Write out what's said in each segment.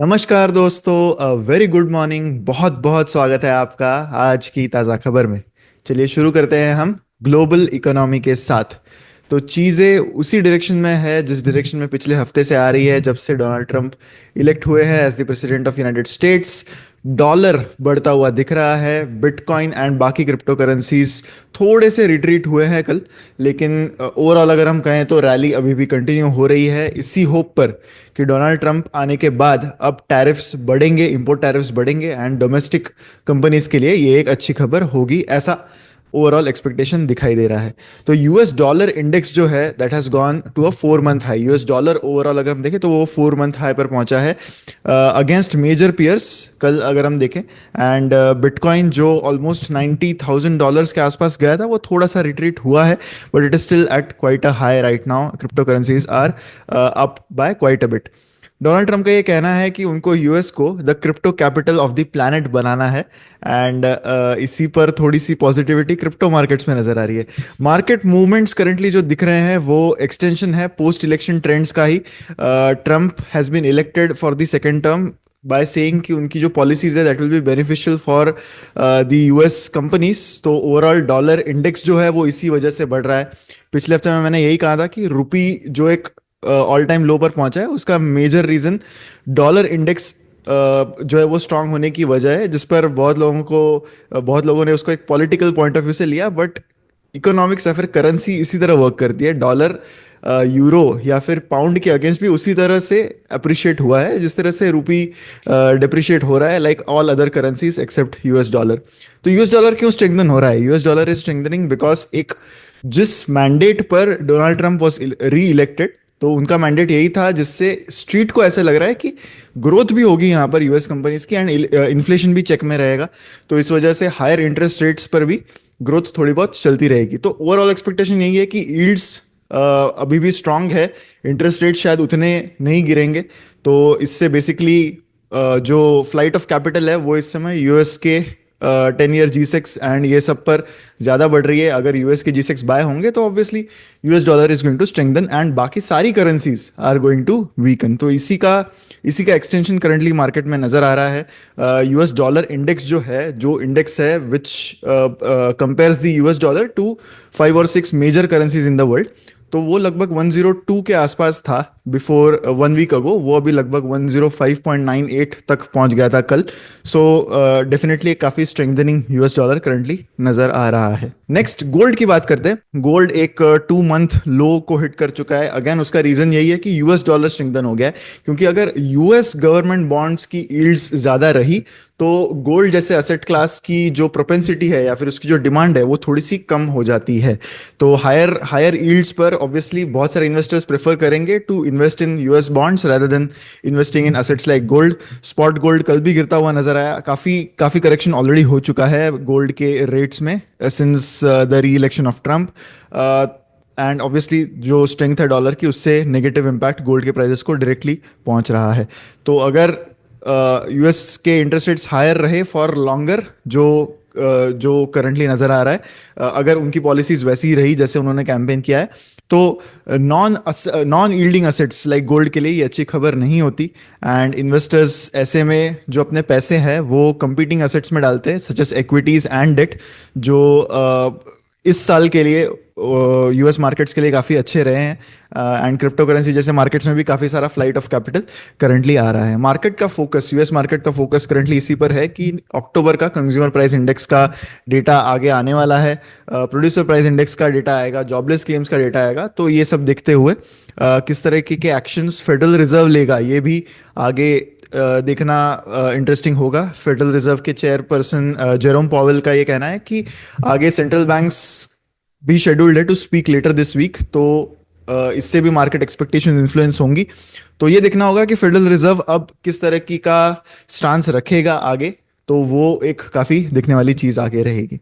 नमस्कार दोस्तों, very good morning. बहुत बहुत स्वागत है आपका आज की ताज़ा खबर में। चलिए शुरू करते हैं हम ग्लोबल इकोनॉमी के साथ। तो चीज़ें उसी डायरेक्शन में है जिस डायरेक्शन में पिछले हफ्ते से आ रही है, जब से डोनाल्ड ट्रंप इलेक्ट हुए हैं as the president of United States. Dollar बढ़ता हुआ दिख रहा है। बिटकॉइन एंड बाकी क्रिप्टो करेंसीज थोड़े से रिट्रीट हुए हैं कल, लेकिन ओवरऑल अगर हम कहें तो रैली अभी भी कंटिन्यू हो रही है, इसी होप पर कि डोनाल्ड ट्रंप आने के बाद अब टैरिफ्स बढ़ेंगे, इंपोर्ट टैरिफ्स बढ़ेंगे एंड डोमेस्टिक कंपनीज के लिए ये एक अच्छी खबर होगी, ऐसा ओवरऑल एक्सपेक्टेशन दिखाई दे रहा है। तो यूएस डॉलर इंडेक्स जो है that has gone to a 4 month high. US dollar overall अगर हम देखें तो वो 4 मंथ हाई पर पहुंचा है अगेंस्ट मेजर पियर्स, कल अगर हम देखें। एंड बिटकॉइन जो ऑलमोस्ट $90,000 के आसपास गया था, वो थोड़ा सा रिट्रीट हुआ है, but it is still at quite a high right now. Crypto currencies are up by quite a bit. Donald Trump का ये कहना है कि उनको यूएस को the crypto capital of the planet बनाना है। एंड इसी पर थोड़ी सी पॉजिटिविटी क्रिप्टो मार्केट्स में नजर आ रही है। मार्केट मूवमेंट्स करंटली जो दिख रहे हैं वो एक्सटेंशन है पोस्ट इलेक्शन ट्रेंड्स का ही। Trump has been elected for the second term by saying कि उनकी जो पॉलिसीज है that will be beneficial for the US companies. तो ओवरऑल डॉलर इंडेक्स जो है वो इसी वजह से बढ़ रहा है। पिछले हफ्ते में मैंने यही कहा था कि रुपी जो एक ऑल टाइम लो पर पहुंचा है, उसका मेजर रीजन डॉलर इंडेक्स जो है वो स्ट्रांग होने की वजह है, जिस पर बहुत लोगों ने उसको एक पॉलिटिकल पॉइंट ऑफ व्यू से लिया, बट इकोनॉमिक्स या फिर करेंसी इसी तरह वर्क करती है। डॉलर यूरो या फिर पाउंड के अगेंस्ट भी उसी तरह से अप्रिशिएट हुआ है जिस तरह से रुपी डिप्रिशिएट हो रहा है, like all other currencies except US dollar. तो यूएस डॉलर क्यों स्ट्रेंथन हो रहा है? US dollar is strengthening because एक जिस मैंडेट पर Donald Trump was reelected, तो उनका मैंडेट यही था जिससे स्ट्रीट को ऐसे लग रहा है कि ग्रोथ भी होगी यहाँ पर यूएस कंपनीज की एंड इन्फ्लेशन भी चेक में रहेगा। तो इस वजह से हायर इंटरेस्ट रेट्स पर भी ग्रोथ थोड़ी बहुत चलती रहेगी। तो ओवरऑल एक्सपेक्टेशन यही है कि यील्ड्स अभी भी स्ट्रांग है, इंटरेस्ट रेट शायद उतने नहीं गिरेंगे। तो इससे बेसिकली जो फ्लाइट ऑफ कैपिटल है वो इस समय यूएस के 10 ईयर G6 एंड ये सब पर ज़्यादा बढ़ रही है। अगर यूएस के G6 बाय होंगे तो obviously US dollar is going to strengthen and बाकी सारी currencies are going to weaken. तो इसी का एक्सटेंशन करंटली मार्केट में नजर आ रहा है। यूएस डॉलर इंडेक्स जो इंडेक्स है which compares the US dollar to 5 और 6 major currencies in the world, तो वो लगभग 102 के आसपास था बिफोर 1 वीक अगो। वो अभी लगभग 105.98 तक पहुंच गया था कल। सो डेफिनेटली काफी स्ट्रेंथनिंग यूएस डॉलर करंटली नजर आ रहा है। नेक्स्ट गोल्ड की बात करते हैं। गोल्ड एक 2 मंथ लो को हिट कर चुका है। अगेन उसका रीजन यही है कि यूएस डॉलर स्ट्रेंथन हो गया है, क्योंकि अगर यूएस गवर्नमेंट बॉन्ड्स की यील्ड्स ज्यादा रही तो गोल्ड जैसे असेट क्लास की जो प्रोपेंसिटी है या फिर उसकी जो डिमांड है वो थोड़ी सी कम हो जाती है। तो हायर हायर यील्ड्स पर ऑब्वियसली बहुत सारे इन्वेस्टर्स प्रेफर करेंगे to invest in US bonds rather than investing in assets like gold. Spot gold कल भी गिरता हुआ नजर आया। काफी काफी करेक्शन ऑलरेडी हो चुका है गोल्ड के रेट्स में सिंस द री election of Trump. And obviously जो स्ट्रेंथ है डॉलर की, उससे नेगेटिव इम्पैक्ट गोल्ड के प्राइसेस को डायरेक्टली पहुंच रहा है। तो अगर यूएस के इंटरेस्ट रेट्स हायर रहे फॉर लॉन्गर, जो करंटली नजर आ रहा है, अगर उनकी पॉलिसीज वैसी ही रही जैसे उन्होंने कैंपेन किया है, तो non yielding assets like gold के लिए ये अच्छी खबर नहीं होती। एंड इन्वेस्टर्स ऐसे में जो अपने पैसे हैं वो कंपीटिंग असेट्स में डालते हैं, such as equities and debt, जो इस साल के लिए यूएस मार्केट्स के लिए काफ़ी अच्छे रहे हैं। एंड क्रिप्टो करेंसी जैसे मार्केट्स में भी काफ़ी सारा फ्लाइट ऑफ कैपिटल करंटली आ रहा है। यूएस मार्केट का फोकस करंटली इसी पर है कि अक्टूबर का कंज्यूमर प्राइस इंडेक्स का डेटा आगे आने वाला है, प्रोड्यूसर प्राइस इंडेक्स का डेटा आएगा, जॉबलेस क्लेम्स का डेटा आएगा। तो ये सब देखते हुए किस तरह के एक्शंस फेडरल रिजर्व लेगा ये भी आगे देखना इंटरेस्टिंग होगा। फेडरल रिजर्व के चेयरपर्सन जेरोम पॉवेल का ये कहना है कि आगे सेंट्रल बैंक्स भी शेड्यूल्ड है to speak later this week. तो इससे भी मार्केट एक्सपेक्टेशन इन्फ्लुएंस होंगी। तो ये देखना होगा कि फेडरल रिजर्व अब किस तरह की का स्टांस रखेगा आगे। तो वो एक काफी देखने वाली चीज आगे रहेगी।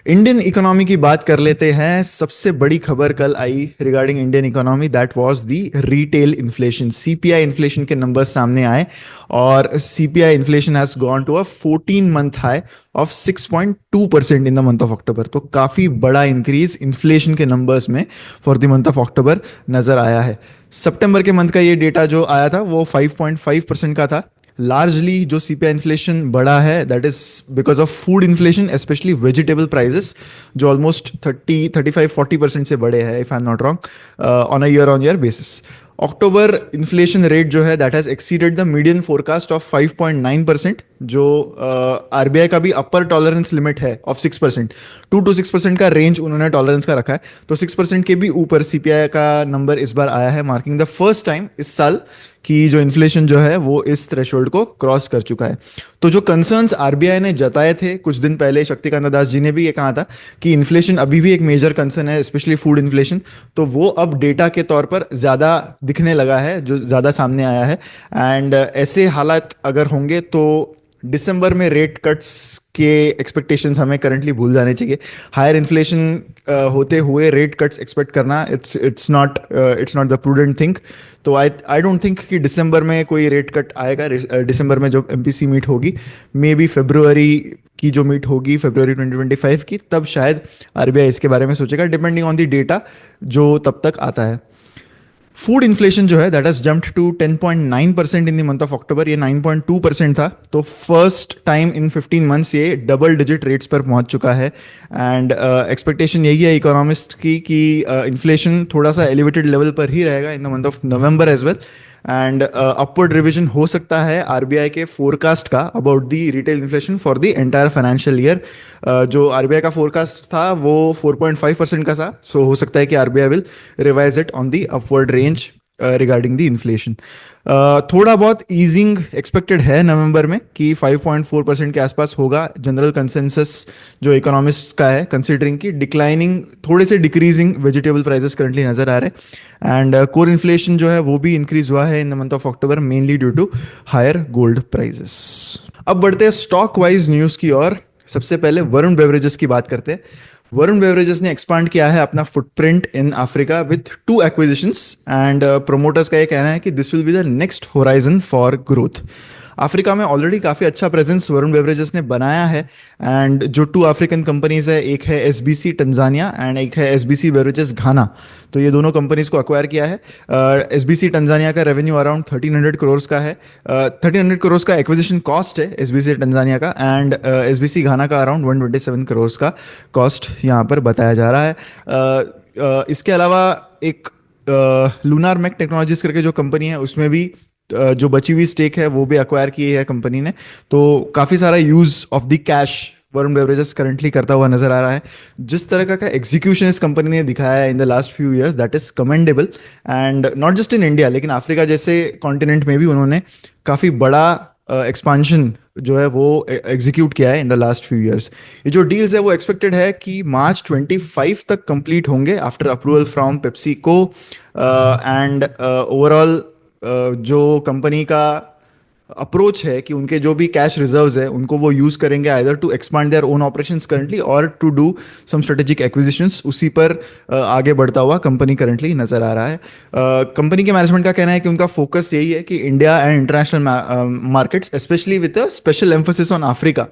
इंडियन इकोनॉमी की बात कर लेते हैं। सबसे बड़ी खबर कल आई regarding Indian economy, that was the retail inflation. CPI inflation के नंबर्स सामने आए और CPI inflation has gone to a 14 month high of 6.2% in the month of October. तो काफी बड़ा इंक्रीज इन्फ्लेशन के नंबर्स में for the month of October नजर आया है। सितंबर के मंथ का ये डेटा जो आया था वो 5.5% का था। लार्जली जो सीपीआई इन्फ्लेशन बढ़ा है that is because of food inflation, specially vegetable prices, जो ऑलमोस्ट 35-40% से बढ़े हैं if I am not wrong on a year basis. October inflation rate जो है that has exceeded the median forecast of 5.9%, जो RBI का भी अपर टॉलरेंस लिमिट है ऑफ 6%। 2 to 6% का रेंज उन्होंने टॉलरेंस का रखा है, तो 6% के भी ऊपर सीपीआई का नंबर इस बार आया है, मार्किंग द फर्स्ट टाइम इस साल कि जो इन्फ्लेशन जो है वो इस थ्रेशोल्ड को क्रॉस कर चुका है। तो जो कंसर्न्स आरबीआई ने जताए थे कुछ दिन पहले, शक्तिकांत दास जी ने भी ये कहा था कि इन्फ्लेशन अभी भी एक मेजर कंसर्न है, स्पेशली फूड इन्फ्लेशन, तो वो अब डेटा के तौर पर ज़्यादा दिखने लगा है, जो ज़्यादा सामने आया है। एंड ऐसे हालात अगर होंगे तो दिसंबर में रेट कट्स के एक्सपेक्टेशंस हमें करंटली भूल जाने चाहिए। हायर इन्फ्लेशन होते हुए रेट कट्स एक्सपेक्ट करना it's not the prudent thing. तो आई डोंट थिंक कि दिसंबर में कोई रेट कट आएगा। दिसंबर में जो एमपीसी मीट होगी, मे बी फरवरी की जो मीट होगी, फरवरी 2025 की, तब शायद आरबीआई इसके बारे में सोचेगा, डिपेंडिंग ऑन द डेटा जो तब तक आता है। फूड इन्फ्लेशन जो है that has jumped to 10.9% in the month of October. ये 9.2% था, तो फर्स्ट टाइम इन 15 मंथ्स ये डबल डिजिट रेट्स पर पहुंच चुका है। एंड एक्सपेक्टेशन यही है इकोनॉमिस्ट की कि इन्फ्लेशन थोड़ा सा एलिवेटेड लेवल पर ही रहेगा in the month of November as well. And upward revision हो सकता है आरबीआई के फोरकास्ट का about the retail inflation for the entire financial year. जो आरबीआई का फोरकास्ट था वो 4.5% का था, सो हो सकता है कि RBI will revise it on the upward range regarding the inflation. थोड़ा बहुत ईजिंग एक्सपेक्टेड है नवंबर में कि 5.4% के आसपास होगा। जनरल कंसेंसस जो इकोनॉमिस्ट का है, कंसिडरिंग की डिक्लाइनिंग, थोड़े से डिक्रीजिंग वेजिटेबल प्राइसेस करंटली नजर आ रहे हैं। एंड कोर इन्फ्लेशन जो है वो भी इंक्रीज हुआ है in the month of October, mainly due to higher gold prices. अब बढ़ते हैं स्टॉक वाइज न्यूज की ओर। सबसे पहले वरुण बेवरेजेस की बात करते हैं। वरुण बेवरेजेस ने एक्सपांड किया है अपना footprint in Africa with 2 acquisitions, and promoters का ये कहना है कि this will be the next horizon for growth. Africa में ऑलरेडी काफ़ी अच्छा प्रेजेंस वरुण बेवरेजेस ने बनाया है। एंड जो 2 अफ्रीकन कंपनीज है, एक है एसबीसी टंजानिया एंड एक है एसबीसी बेवरेजेस घाना, तो ये दोनों कंपनीज को अक्वायर किया है। एसबीसी टंजानिया का रेवेन्यू अराउंड 1300 करोड़ का है। 1300 करोड़ का एक्विजिशन कॉस्ट है एसबीसी टंजानिया का, एंड एसबीसी घाना का अराउंड 127 करोड़ का कॉस्ट यहाँ पर बताया जा रहा है। इसके अलावा एक लूनार मैक टेक्नोलॉजीज करके जो कंपनी है, उसमें भी जो बची हुई स्टेक है वो भी अक्वायर की है कंपनी ने। तो काफ़ी सारा use of the cash Varun beverages currently करता हुआ नजर आ रहा है। जिस तरह का एग्जीक्यूशन इस कंपनी ने दिखाया है in the last few years, that is commendable. And not just in India, लेकिन अफ्रीका जैसे कॉन्टिनेंट में भी उन्होंने काफ़ी बड़ा एक्सपांशन जो है वो एग्जीक्यूट किया है in the last few years. ये जो डील्स है वो एक्सपेक्टेड है कि मार्च 25 तक कंप्लीट होंगे after approval from PepsiCo. And overall जो कंपनी का अप्रोच है कि उनके जो भी कैश रिजर्व्स है उनको वो यूज करेंगे either to expand their own operations currently और to do some strategic acquisitions. उसी पर आगे बढ़ता हुआ कंपनी करंटली नजर आ रहा है। कंपनी के मैनेजमेंट का कहना है कि उनका फोकस यही है कि India and international markets, specially with a special emphasis on Africa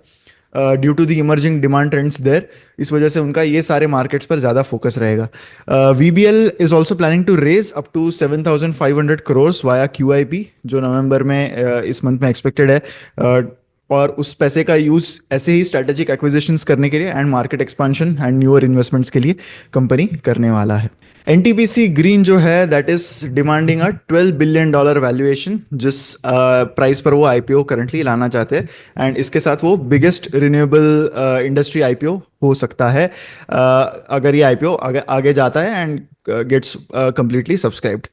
due to the emerging demand trends there, इस वजह से उनका ये सारे मार्केट्स पर ज़्यादा फोकस रहेगा। VBL is also planning to raise up to 7,500 crore via QIP, जो नवंबर में इस मंथ में एक्सपेक्टेड है। और उस पैसे का यूज ऐसे ही स्ट्रेटेजिक एक्विजिशंस करने के लिए and market expansion and newer investments के लिए कंपनी करने वाला है। एनटीपीसी ग्रीन जो है that is demanding a $12 billion valuation, जिस प्राइस पर वो आईपीओ करंटली लाना चाहते हैं। एंड इसके साथ वो बिगेस्ट रिन्यूएबल इंडस्ट्री आईपीओ हो सकता है अगर ये आईपीओ आगे जाता है एंड गेट्स कंप्लीटली सब्सक्राइब्ड।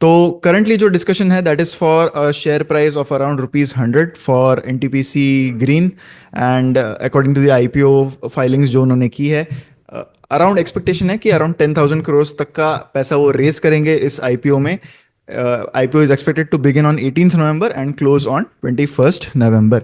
तो करंटली जो डिस्कशन है that is for a share price of around ₹100 फॉर NTPC green. And according to the IPO filings जो उन्होंने की है, अराउंड एक्सपेक्टेशन है कि अराउंड 10,000 करोड़ तक का पैसा वो रेस करेंगे इस आईपीओ में। IPO is expected to begin on 18th November and close on 21st November.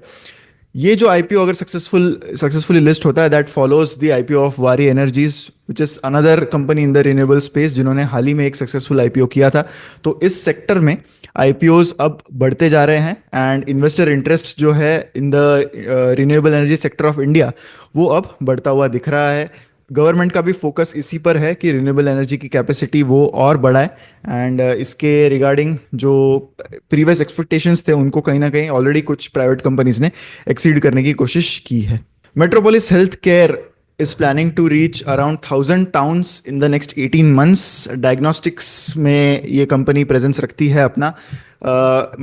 ये जो आईपीओ अगर सक्सेसफुली लिस्ट होता है, that follows the IPO of Waaree Energies which is another company in the renewable space, जिन्होंने हाल ही में एक सक्सेसफुल आईपीओ किया था। तो इस सेक्टर में आईपीओज अब बढ़ते जा रहे हैं एंड इन्वेस्टर इंटरेस्ट जो है in the renewable energy sector of India वो अब बढ़ता हुआ दिख रहा है। गवर्नमेंट का भी फोकस इसी पर है कि रिन्यूएबल एनर्जी की कैपेसिटी वो और बढ़ाए। एंड इसके रिगार्डिंग जो प्रीवियस एक्सपेक्टेशंस थे उनको कहीं ना कहीं ऑलरेडी कुछ प्राइवेट कंपनीज ने एक्सीड करने की कोशिश की है। Metropolis health care is planning to reach around 1000 towns in the next 18 months। Diagnostics में ये कंपनी प्रेजेंस रखती है अपना।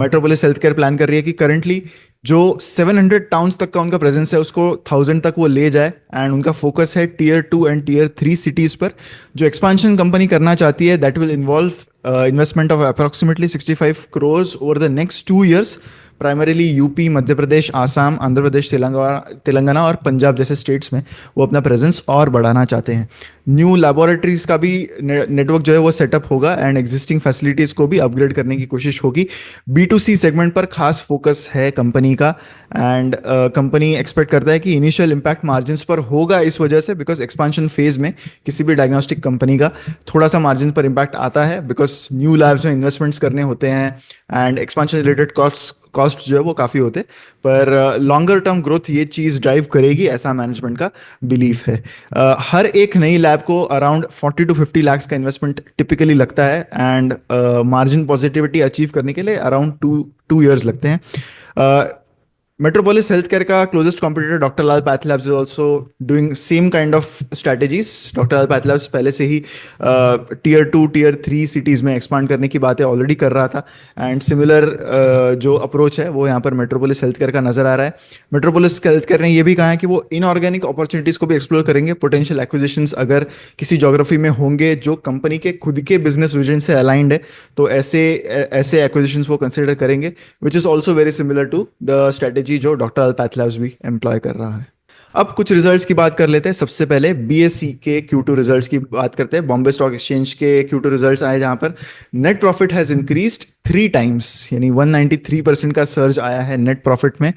मेट्रोपोलिस हेल्थ केयर प्लान कर रही है कि करंटली जो 700 टाउन्स तक का उनका प्रेजेंस है उसको 1000 तक वो ले जाए। एंड उनका फोकस है टीयर 2 एंड टीयर 3 सिटीज पर। जो एक्सपांशन कंपनी करना चाहती है that will involve investment of approximately 65 crores over the next 2 years। Primarily UP, Madhya Pradesh, Assam, Andhra Pradesh, Telangana और पंजाब जैसे स्टेट्स में वो अपना प्रेजेंस और बढ़ाना चाहते हैं। न्यू लैबोरेटरीज का भी नेटवर्क जो है वो सेटअप होगा एंड एग्जिस्टिंग फैसिलिटीज को भी अपग्रेड करने की कोशिश होगी। B2C सेगमेंट पर खास फोकस है कंपनी का। एंड कंपनी एक्सपेक्ट करता है कि इनिशियल इम्पैक्ट मार्जिन पर होगा इस वजह से बिकॉज एक्सपांशन फेज में किसी भी डायग्नोस्टिक कंपनी का थोड़ा सा मार्जिन पर इम्पैक्ट आता है बिकॉज न्यू लैब्स में इन्वेस्टमेंट्स करने होते हैं एंड एक्सपांशन रिलेटेड कॉस्ट जो है वो काफ़ी होते हैं। पर लॉन्गर टर्म ग्रोथ ये चीज़ ड्राइव करेगी ऐसा मैनेजमेंट का बिलीफ है। हर एक नई लैब को अराउंड 40 to 50 lakhs का इन्वेस्टमेंट टिपिकली लगता है एंड मार्जिन पॉजिटिविटी अचीव करने के लिए अराउंड टू ईयर्स लगते हैं। Metropolis Healthcare का closest competitor Dr. Lal PathLabs is also doing same kind of strategies। Dr. Lal PathLabs पहले से ही टीयर 2 टीयर 3 सिटीज़ में एक्सपांड करने की बातें ऑलरेडी कर रहा था एंड सिमिलर जो अप्रोच है वो यहाँ पर मेट्रोपोलिस हेल्थकेयर का नजर आ रहा है। मेट्रोपोलिस हेल्थकेयर ने ये भी कहा है कि वो इनऑर्गेनिक अपॉर्चुनिटीज़ को भी एक्सप्लोर करेंगे। पोटेंशियल एक्विजिशंस अगर किसी जोग्राफी में होंगे जो कंपनी के खुद के बिजनेस विजन से अलाइंड है तो ऐसे एक्विजिशंस वो कंसिडर करेंगे which is also very similar to the strategy जो डॉक्टर लाल पैथलैब्स भी एम्प्लॉय कर रहा है। अब कुछ रिजल्ट्स की बात कर लेते हैं। सबसे पहले बीएसई के Q2 रिजल्ट्स की बात करते हैं। बॉम्बे स्टॉक एक्सचेंज के Q2 रिजल्ट्स आए जहां पर net profit has increased 3 times यानी 193% का सर्ज आया है नेट प्रॉफिट में।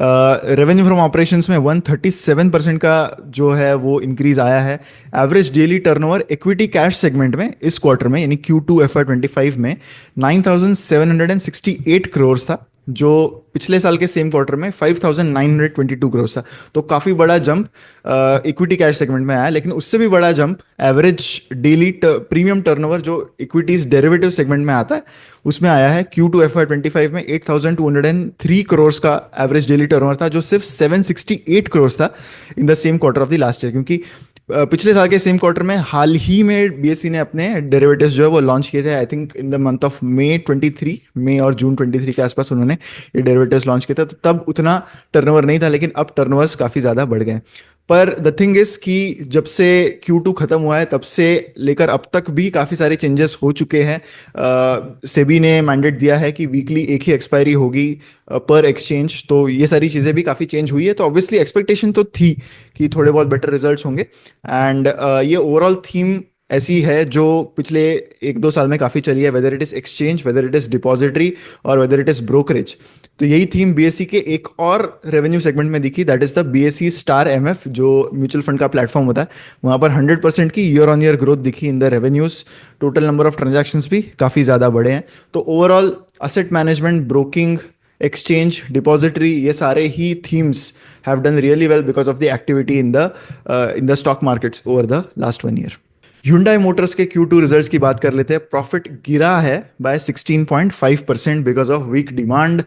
रेवेन्यू फ्रॉम ऑपरेशंस में 137% का जो है वो इंक्रीज आया है। Average daily turnover equity cash segment में इस क्वार्टर में यानी Q2 FY25 में 9768 crores था जो पिछले साल के सेम क्वार्टर में 5922 करोड़ था। तो काफ़ी बड़ा जंप इक्विटी कैश सेगमेंट में आया। लेकिन उससे भी बड़ा jump average daily premium turnover जो इक्विटीज डेरिवेटिव सेगमेंट में आता है उसमें आया है। Q2 FY25 में 8203 करोड़ का एवरेज डेली टर्नओवर था जो सिर्फ 768 करोड़ था in the same quarter of the last year. क्योंकि पिछले साल के सेम क्वार्टर में हाल ही में बीएसई ने अपने डेरिवेटिव्स जो है वो लॉन्च किए थे। I think in the month of May और जून 23 के आसपास उन्होंने ये डेरिवेटिव्स लॉन्च किए थे। तो तब उतना टर्नओवर नहीं था लेकिन अब टर्नओवर्स काफ़ी ज़्यादा बढ़ गए। पर द थिंग इज कि जब से Q2 खत्म हुआ है तब से लेकर अब तक भी काफ़ी सारे चेंजेस हो चुके हैं। सेबी ने मैंडेट दिया है कि वीकली एक ही एक्सपायरी होगी पर एक्सचेंज। तो ये सारी चीज़ें भी काफ़ी चेंज हुई है। तो ऑब्वियसली एक्सपेक्टेशन तो थी कि थोड़े बहुत बेटर रिजल्ट्स होंगे। एंड ये ओवरऑल थीम ऐसी है जो पिछले 1-2 साल में काफ़ी चली है, whether it is exchange, whether it is depository और वेदर इट इज़ ब्रोकरेज। तो यही थीम बीएसई के एक और रेवेन्यू सेगमेंट में दिखी, that is the BSE star MF जो म्यूचुअल फंड का प्लेटफॉर्म होता है। वहाँ पर 100% की ईयर ऑन ईयर ग्रोथ दिखी in the revenues. Total number of transactions भी काफ़ी ज़्यादा बढ़े हैं। तो overall asset management, broking, exchange, depository, ये सारे ही themes have done really well because of the activity in the stock markets over the last 1 year. Hyundai Motors के Q2 results की बात कर लेते हैं। प्रॉफिट गिरा है by 16.5% because of weak demand.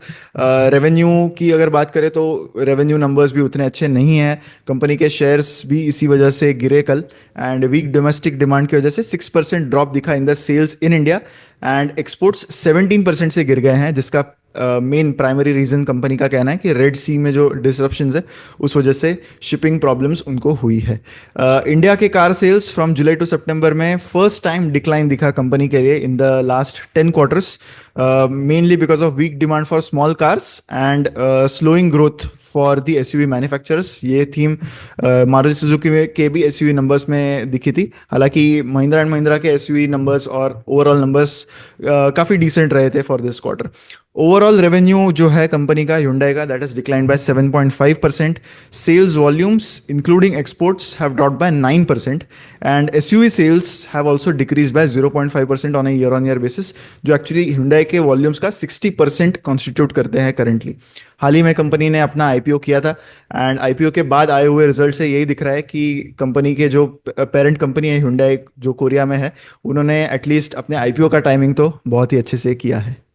Revenue की अगर बात करें तो रेवेन्यू नंबर्स भी उतने अच्छे नहीं हैं। कंपनी के शेयर्स भी इसी वजह से गिरे कल एंड वीक डोमेस्टिक डिमांड की वजह से 6% ड्रॉप दिखा in the sales in India and exports 17% से गिर गए हैं जिसका मेन प्राइमरी रीजन कंपनी का कहना है कि रेड सी में जो डिसरप्शंस है उस वजह से शिपिंग प्रॉब्लम्स उनको हुई है। इंडिया के car sales from July to September में फर्स्ट टाइम डिक्लाइन दिखा कंपनी के लिए in the last 10 quarters, mainly because of weak demand for small cars and slowing growth for the SUV manufacturers. ये theme Maruti Suzuki के भी SUV numbers में दिखी थी। हालांकि महिंद्रा एंड महिंद्रा के एसयूवी नंबर्स और ओवरऑल नंबर्स काफ़ी डिसेंट रहे थे for this quarter. Overall revenue जो है कंपनी का Hyundai का that is declined by 7.5%. Sales volumes including exports have dropped by 9%. And SUV sales have also decrease by 0.5% on a year on year basis, जो actually Hyundai के volumes का 60% constitute करते हैं currently. हाल ही में company ने अपना IPO किया था, एंड आईपीओ के बाद आए हुए रिजल्ट से यही दिख रहा है कि कंपनी के जो पेरेंट कंपनी है Hyundai, जो कोरिया में है, उन्होंने एटलीस्ट अपने आईपीओ का टाइमिंग तो बहुत ही अच्छे से किया है.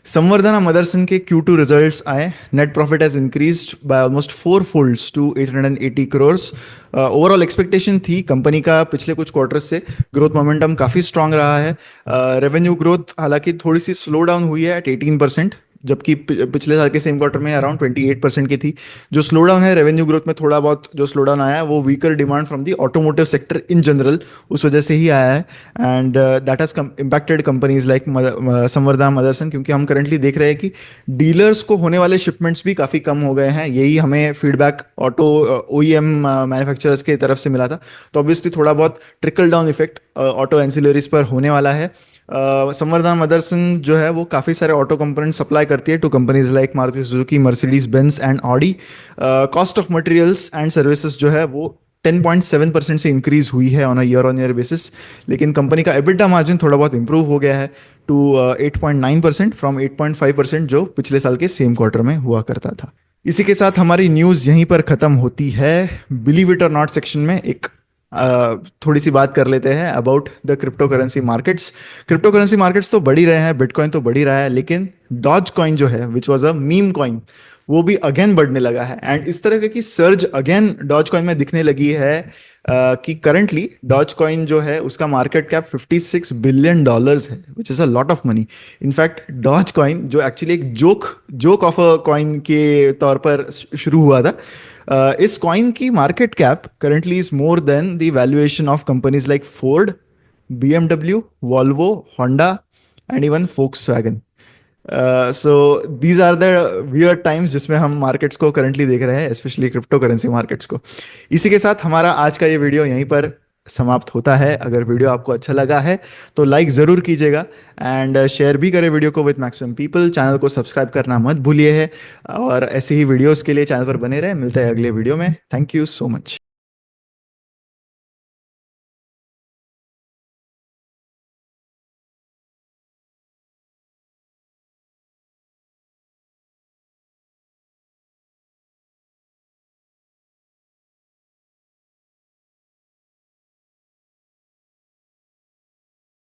संवर्धना मदरसन के Q2 रिजल्ट्स आए. Net profit has increased by almost four folds to 880 crores. Overall expectation थी कंपनी का पिछले कुछ क्वार्टर्स से ग्रोथ मोमेंटम काफ़ी स्ट्रांग रहा है. रेवेन्यू ग्रोथ हालांकि थोड़ी सी स्लो डाउन हुई है एट 18%, जबकि पिछले साल के सेम क्वार्टर में अराउंड 28% की थी. जो स्लो डाउन है रेवेन्यू ग्रोथ में, थोड़ा बहुत जो स्लो डाउन आया है वो weaker demand from the automotive sector in general, उस वजह से ही आया है. And that has impacted companies like Samvardhana Motherson, क्योंकि हम करंटली देख रहे हैं कि डीलर्स को होने वाले शिपमेंट्स भी काफ़ी कम हो गए हैं. यही हमें फीडबैक ऑटो OEM मैन्युफैक्चरर्स की तरफ से मिला था. तो ऑब्वियसली थोड़ा बहुत trickle down effect auto ancillaries पर होने वाला है. संवर्धना मदरसन जो है वो काफ़ी सारे ऑटो कंपोनेंट सप्लाई करती है to companies like Maruti Suzuki, Mercedes Benz and Audi. Cost of materials and services जो है वो 10.7% से इंक्रीज हुई है on a year on year basis. लेकिन कंपनी का एबिटा मार्जिन थोड़ा बहुत इंप्रूव हो गया है टू 8.9% फ्रॉम 8.5% जो पिछले साल के सेम क्वार्टर में हुआ करता था. इसी के साथ हमारी न्यूज़ यहीं पर ख़त्म होती है. बिलीव इट और नॉट सेक्शन में एक थोड़ी सी बात कर लेते हैं about the crypto currency markets. Crypto currency markets तो बढ़ ही रहे हैं, बिटकॉइन तो बढ़ ही रहा है, लेकिन डॉज कॉइन जो है which was a meme coin, वो भी अगेन बढ़ने लगा है. एंड इस तरह की सर्ज अगेन डॉज कॉइन में दिखने लगी है कि करंटली डॉज कॉइन जो है उसका मार्केट कैप $56 बिलियन है, which is a lot of money. In fact dogecoin जो एक्चुअली एक जोक ऑफ अ कॉइन के तौर पर शुरू हुआ था, इस कॉइन की market cap currently is more than the valuation of companies like Ford, BMW, Volvo, Honda and even Volkswagen. So these are the weird times जिसमें हम मार्केट्स को करंटली देख रहे हैं, स्पेशली क्रिप्टो करेंसी मार्केट्स को. इसी के साथ हमारा आज का ये वीडियो यहीं पर समाप्त होता है. अगर वीडियो आपको अच्छा लगा है तो लाइक ज़रूर कीजिएगा एंड शेयर भी करें वीडियो को विद मैक्सिमम पीपल. चैनल को सब्सक्राइब करना मत भूलिए है, और ऐसे ही वीडियोस के लिए चैनल पर बने रहे. मिलते हैं अगले वीडियो में. Thank you so much.